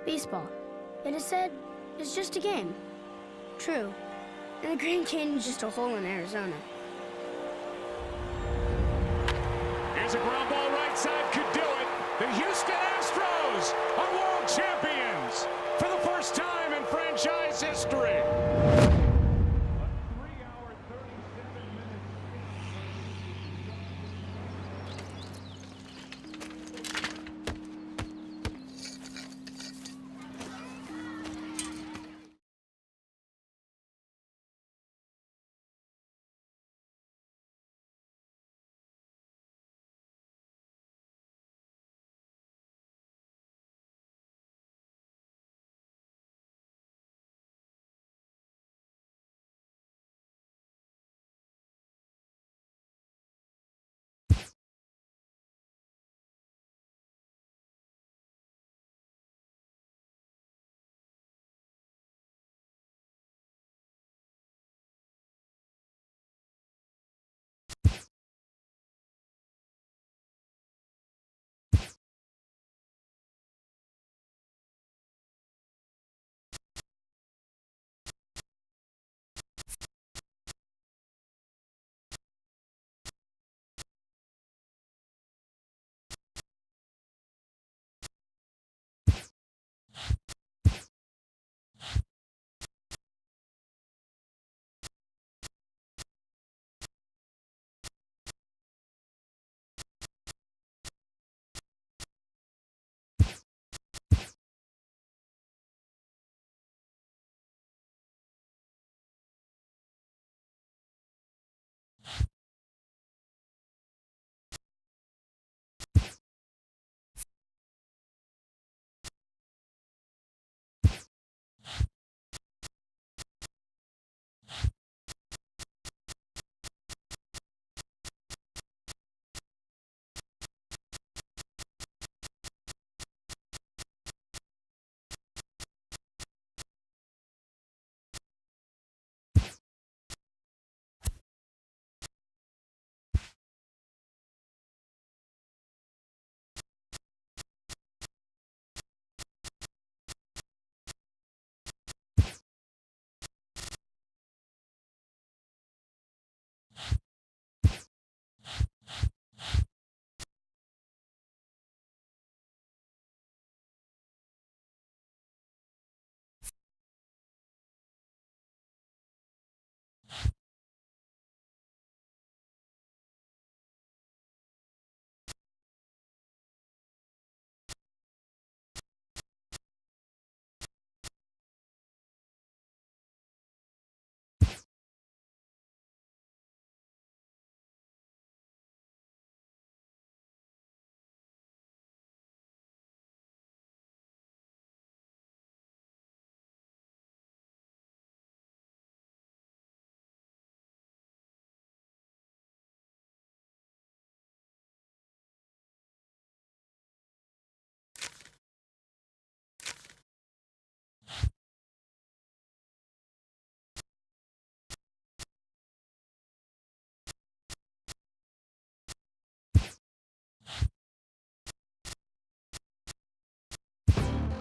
Baseball. It is said, is just a game. True. And the Grand Canyon's just a hole in Arizona. Here's a ground ball right side, could do it. The Houston Astros are world champions for the first time in franchise history.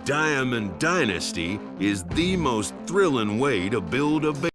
Diamond Dynasty is the most thrilling way to build a base.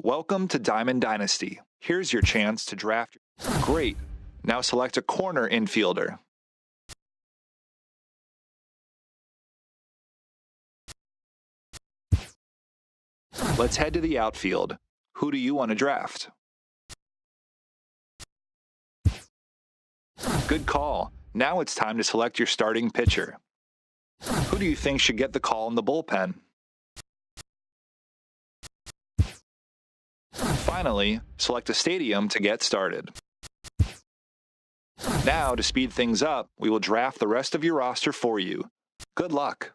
Welcome to Diamond Dynasty. Here's your chance to draft. Great. Now select a corner infielder. Let's head to the outfield. Who do you want to draft? Good call. Now it's time to select your starting pitcher. Who do you think should get the call in the bullpen? Finally, select a stadium to get started. Now, to speed things up, we will draft the rest of your roster for you. Good luck.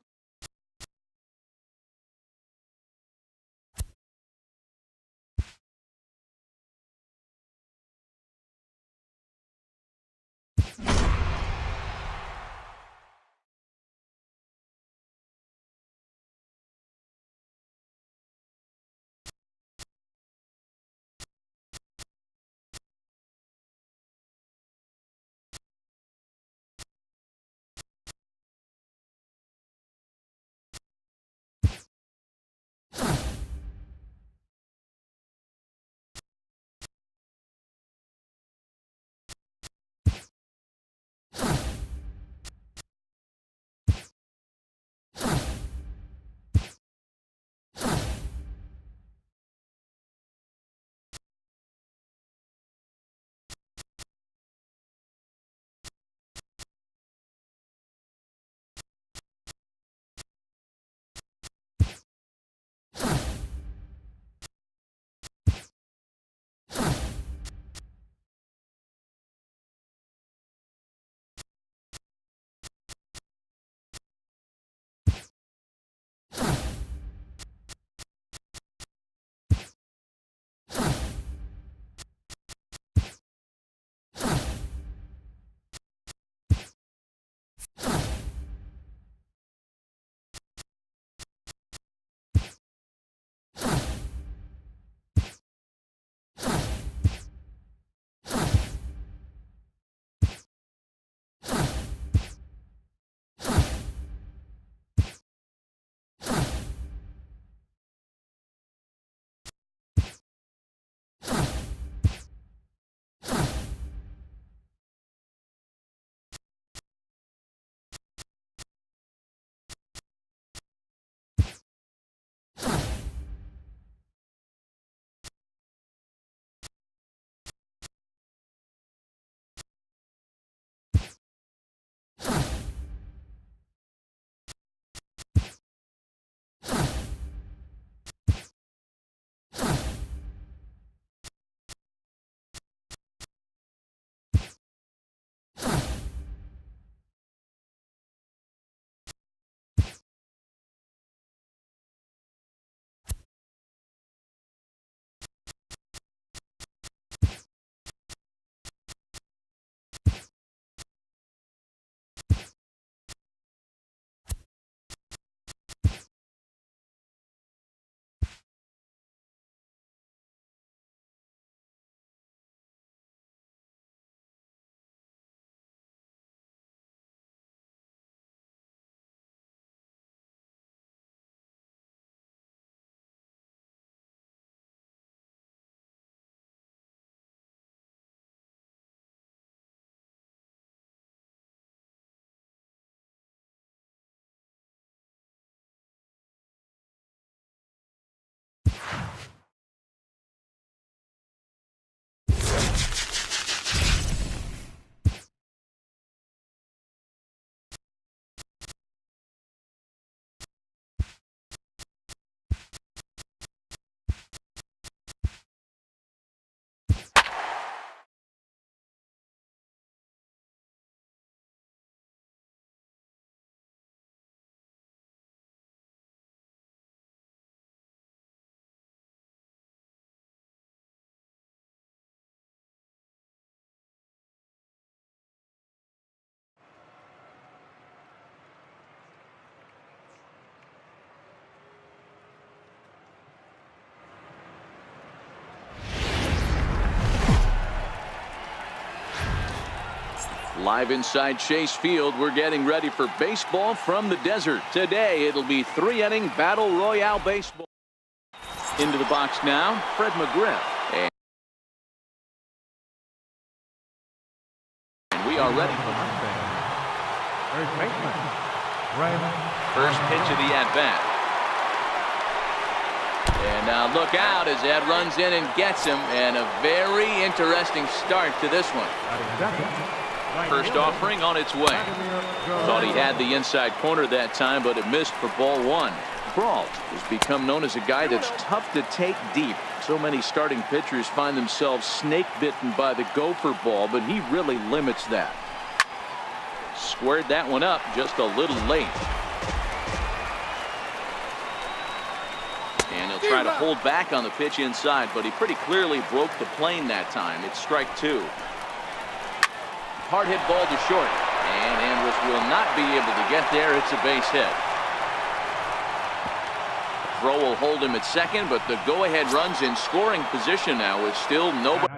Live inside Chase Field, we're getting ready for baseball from the desert. Today, it'll be 3-inning battle royale baseball. Into the box now, Fred McGriff. And we are ready. First pitch of the at-bat. And now look out as Ed runs in and gets him. And a very interesting start to this one. First offering on its way. Thought he had the inside corner that time, but it missed for ball one. Brault has become known as a guy that's tough to take deep. So many starting pitchers find themselves snake bitten by the gopher ball, but he really limits that. Squared that one up just a little late. And he'll try to hold back on the pitch inside, but he pretty clearly broke the plane that time. It's strike two. Hard hit ball to short, and Andrus will not be able to get there. It's a base hit. Throw will hold him at second, but the go-ahead runs in scoring position now with still nobody.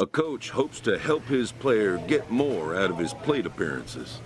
A coach hopes to help his player get more out of his plate appearances.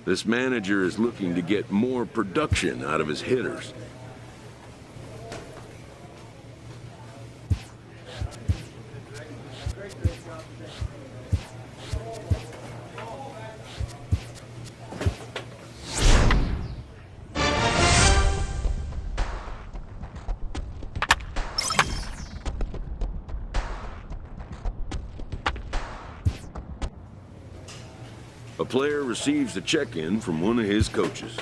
This manager is looking to get more production out of his hitters. A player receives a check-in from one of his coaches.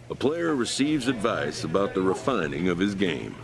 A player receives advice about the refining of his game.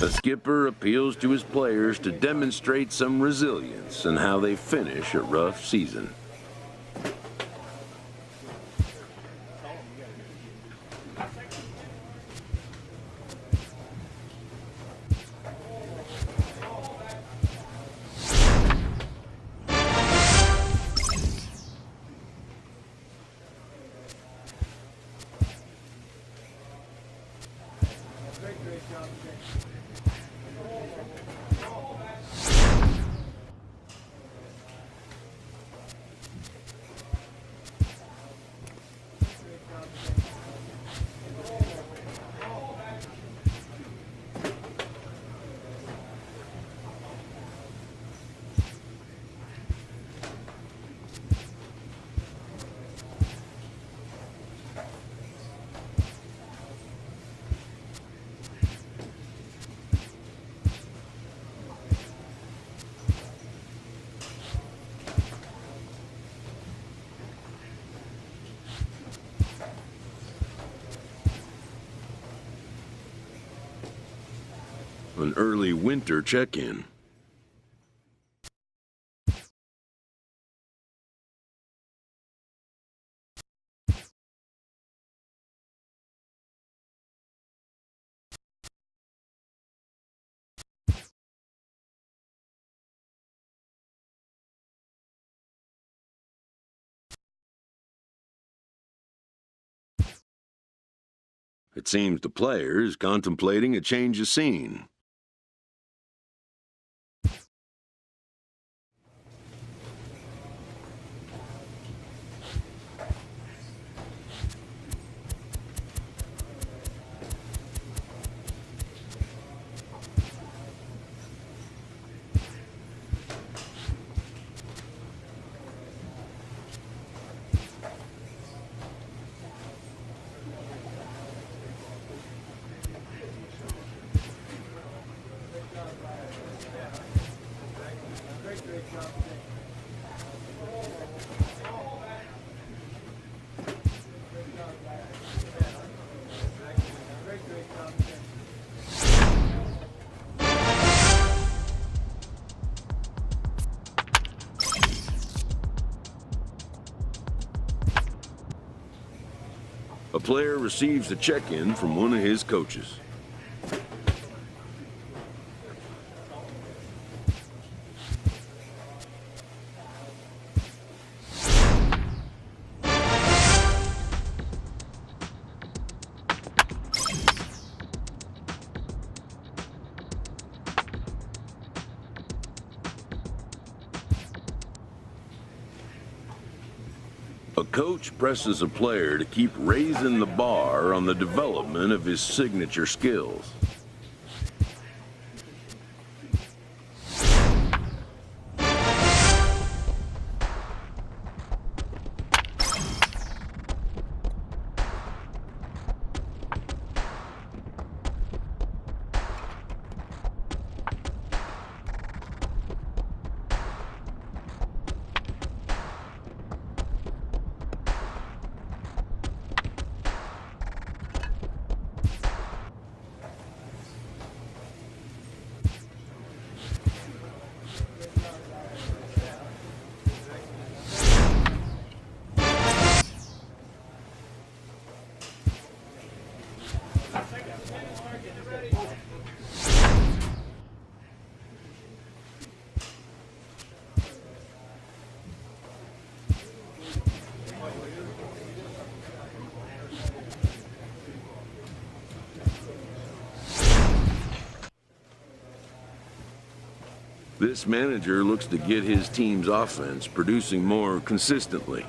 The skipper appeals to his players to demonstrate some resilience in how they finish a rough season. An early winter check-in. It seems the player is contemplating a change of scene. A player receives a check-in from one of his coaches. A coach presses a player to keep raising the bar on the development of his signature skills. This manager looks to get his team's offense producing more consistently.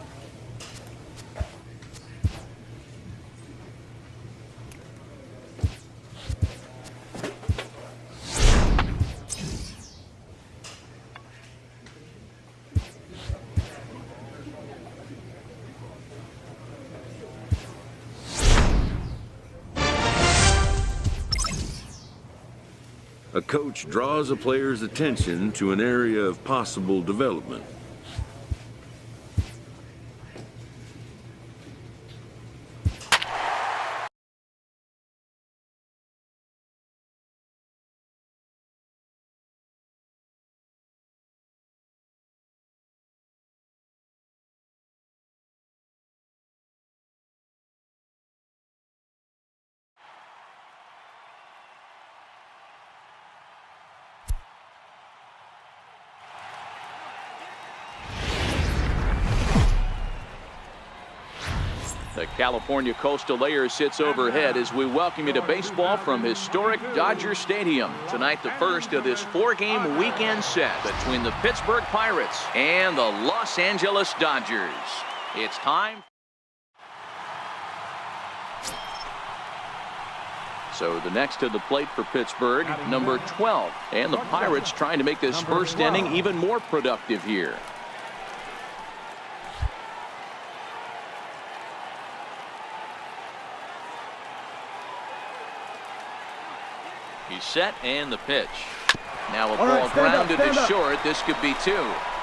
A coach draws a player's attention to an area of possible development. The California Coastal Layer sits overhead as we welcome you to baseball from historic Dodger Stadium. Tonight, the first of this four-game weekend set between the Pittsburgh Pirates and the Los Angeles Dodgers. It's time. So the next to the plate for Pittsburgh, number 12. And the Pirates trying to make this first inning even more productive here. He's set, and the pitch. Now a ball grounded to short. This could be two.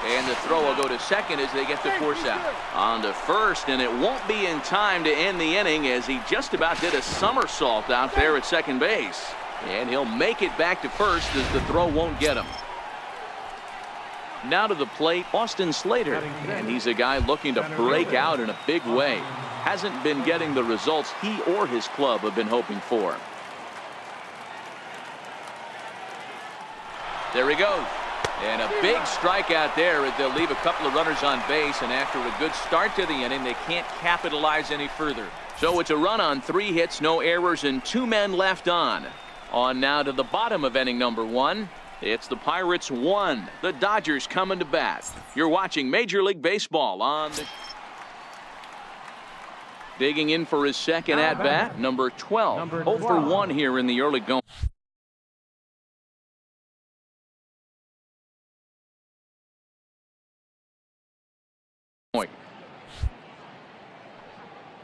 And the throw will go to second as they get the force out. On to first, and it won't be in time to end the inning as he just about did a somersault out there at second base. And he'll make it back to first as the throw won't get him. Now to the plate, Austin Slater. And he's a guy looking to break out in a big way. Hasn't been getting the results he or his club have been hoping for. There he goes. And a big strikeout there as they'll leave a couple of runners on base. And after a good start to the inning, they can't capitalize any further. So it's a run on 3 hits, no errors, and 2 men left on. On now to the bottom of inning number 1. It's the Pirates 1. The Dodgers coming to bat. You're watching Major League Baseball on the... Digging in for his second at-bat, number 12. 0 for 1 here in the early going.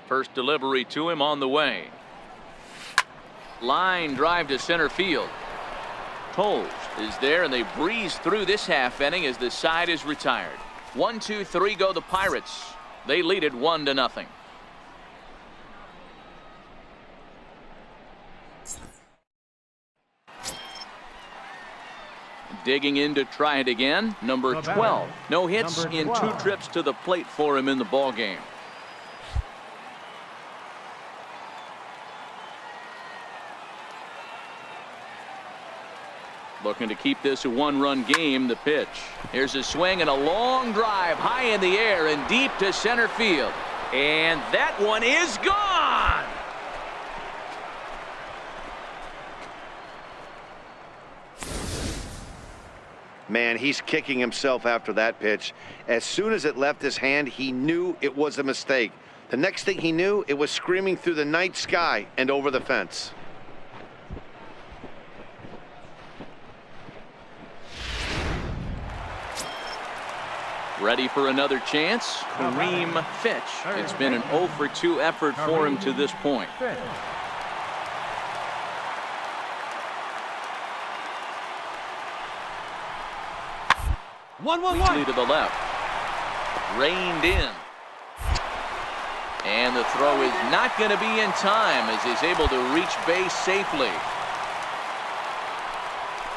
First delivery to him on the way. Line drive to center field. Toles is there, and they breeze through this half inning as the side is retired. 1, 2, 3 go the Pirates. They lead it 1-0. Digging in to try it again, number 12. No hits in 2 trips to the plate for him in the ball game. Looking to keep this a 1-run game. The pitch. Here's a swing and a long drive high in the air and deep to center field. And that one is gone. Man, he's kicking himself after that pitch. As soon as it left his hand, he knew it was a mistake. The next thing he knew, it was screaming through the night sky and over the fence. Ready for another chance? Kareem Fitch. It's been an 0 for 2 effort for him to this point. 1-1-1. To the left. Reined in. And the throw is not going to be in time as he's able to reach base safely.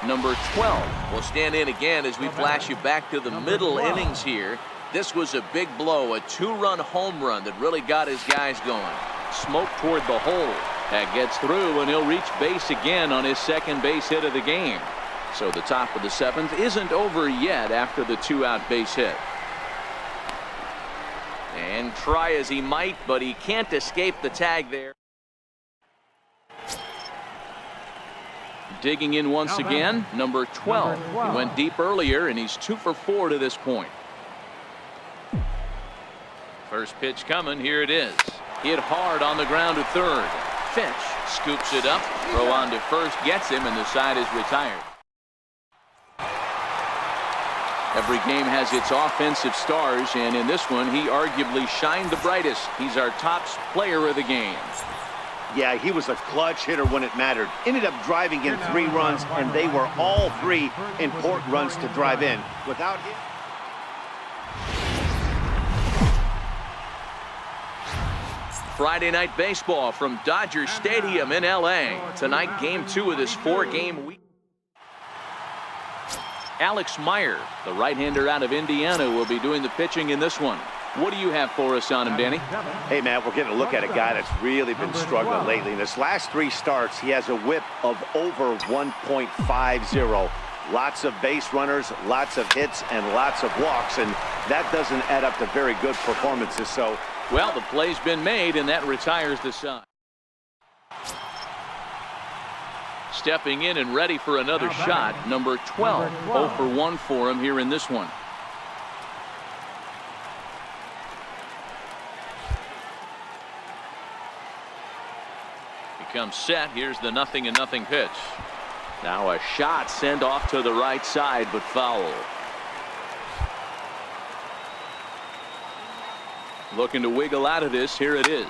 Number 12 will stand in again as we flash you back to the middle innings here. This was a big blow, a 2-run home run that really got his guys going. Smoke toward the hole. That gets through, and he'll reach base again on his second base hit of the game. So the top of the 7th isn't over yet after the 2-out base hit. And try as he might, but he can't escape the tag there. Digging in once again, number 12. He went deep earlier, and he's 2 for 4 to this point. First pitch coming. Here it is. Hit hard on the ground to third. Fitch scoops it up. Throw on to first gets him, and the side is retired. Every game has its offensive stars, and in this one, he arguably shined the brightest. He's our top player of the game. Yeah, he was a clutch hitter when it mattered. Ended up driving in 3 runs, and they were all 3 important runs to drive in. Without him. Friday night baseball from Dodger Stadium in L.A. Tonight, game 2 of this 4-game week. Alex Meyer, the right-hander out of Indiana, will be doing the pitching in this one. What do you have for us on him, Danny? Hey, Matt, we're getting a look at a guy that's really been struggling lately. In his last 3 starts, he has a whip of over 1.50. Lots of base runners, lots of hits, and lots of walks, and that doesn't add up to very good performances. So, well, the play's been made, and that retires the side. Stepping in and ready for another shot, number 12. 0 for 1 for him here in this one. He comes set. Here's the 0-0 pitch. Now a shot sent off to the right side, but foul. Looking to wiggle out of this. Here it is.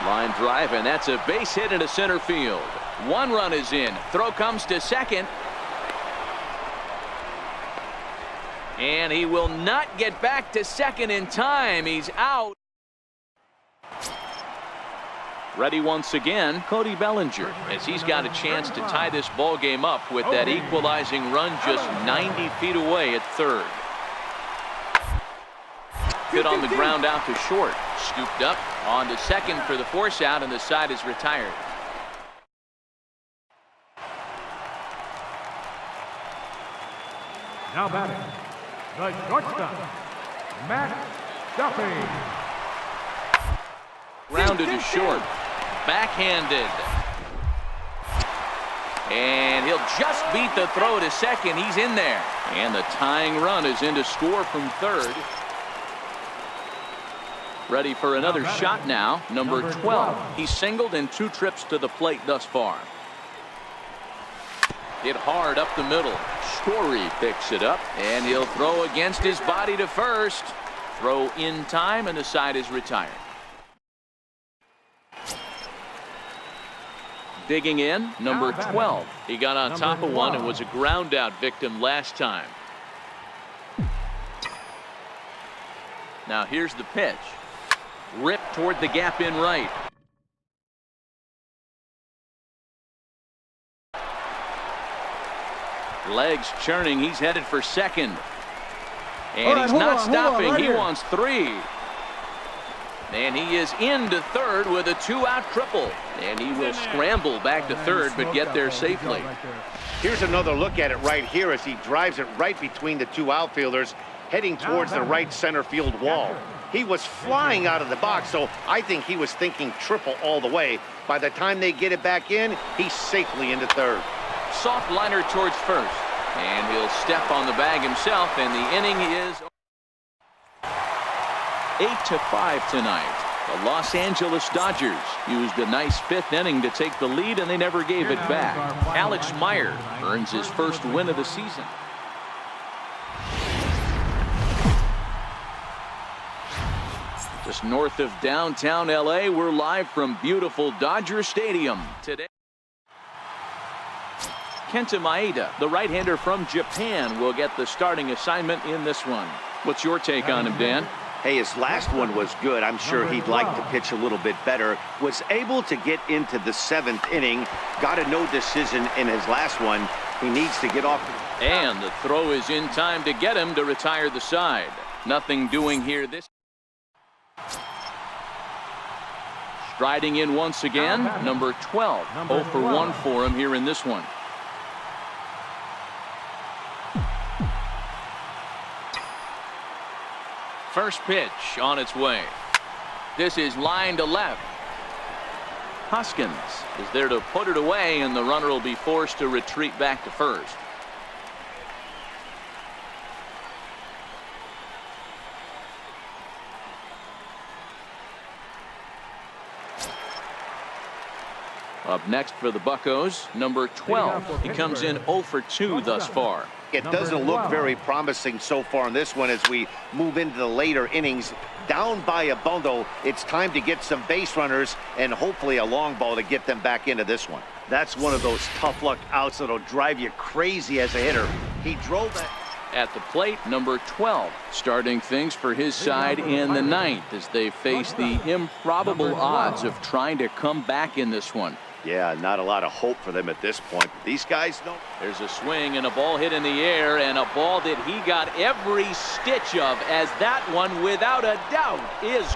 Line drive, and that's a base hit into center field. 1 run is in. Throw comes to second. And he will not get back to second in time. He's out. Ready once again, Cody Bellinger, as he's got a chance to tie this ball game up with that equalizing run just 90 feet away at third. Hit on the ground out to short. Scooped up on to second for the force out, and the side is retired. Now batting, the shortstop, Matt Duffy. Grounded to short. Backhanded. And he'll just beat the throw to second. He's in there. And the tying run is in to score from third. Ready for another shot now. Number 12. He's singled in 2 trips to the plate thus far. Hit hard up the middle. Story picks it up, and he'll throw against his body to first. Throw in time, and the side is retired. Digging in, number 12. He got on top of one and was a ground out victim last time. Now here's the pitch. Rip toward the gap in right. Legs churning. He's headed for second. And he's not stopping. He wants 3. And he is into third with a 2-out triple. And he will scramble back to third, but get there safely. Here's another look at it right here as he drives it right between the 2 outfielders, heading towards the right center field wall. He was flying out of the box, so I think he was thinking triple all the way. By the time they get it back in, he's safely into third. Soft liner towards first. And he'll step on the bag himself, and the inning is 8-5 tonight. The Los Angeles Dodgers used a nice fifth inning to take the lead, and they never gave it back. Alex Meyer earns his first win of the season. Just north of downtown LA, we're live from beautiful Dodger Stadium today. Kenta Maeda, the right-hander from Japan, will get the starting assignment in this one. What's your take on him, Dan? Hey, his last one was good. I'm sure he'd like to pitch a little bit better. Was able to get into the 7th inning. Got a no decision in his last one. He needs to get off. And the throw is in time to get him to retire the side. Nothing doing here this. Striding in once again, number 12. 0 for 1 for him here in this one. First pitch on its way. This is line to left. Hoskins is there to put it away, and the runner will be forced to retreat back to first. Up next for the Buccos, number 12. He comes in 0 for 2 thus far. It doesn't look very promising so far in this one as we move into the later innings. Down by a bundle, it's time to get some base runners and hopefully a long ball to get them back into this one. That's one of those tough luck outs that'll drive you crazy as a hitter. He drove that. At the plate, number 12, starting things for his side in the 9th as they face the improbable odds of trying to come back in this one. Yeah, not a lot of hope for them at this point. These guys don't. There's a swing and a ball hit in the air, and a ball that he got every stitch of, as that one, without a doubt, is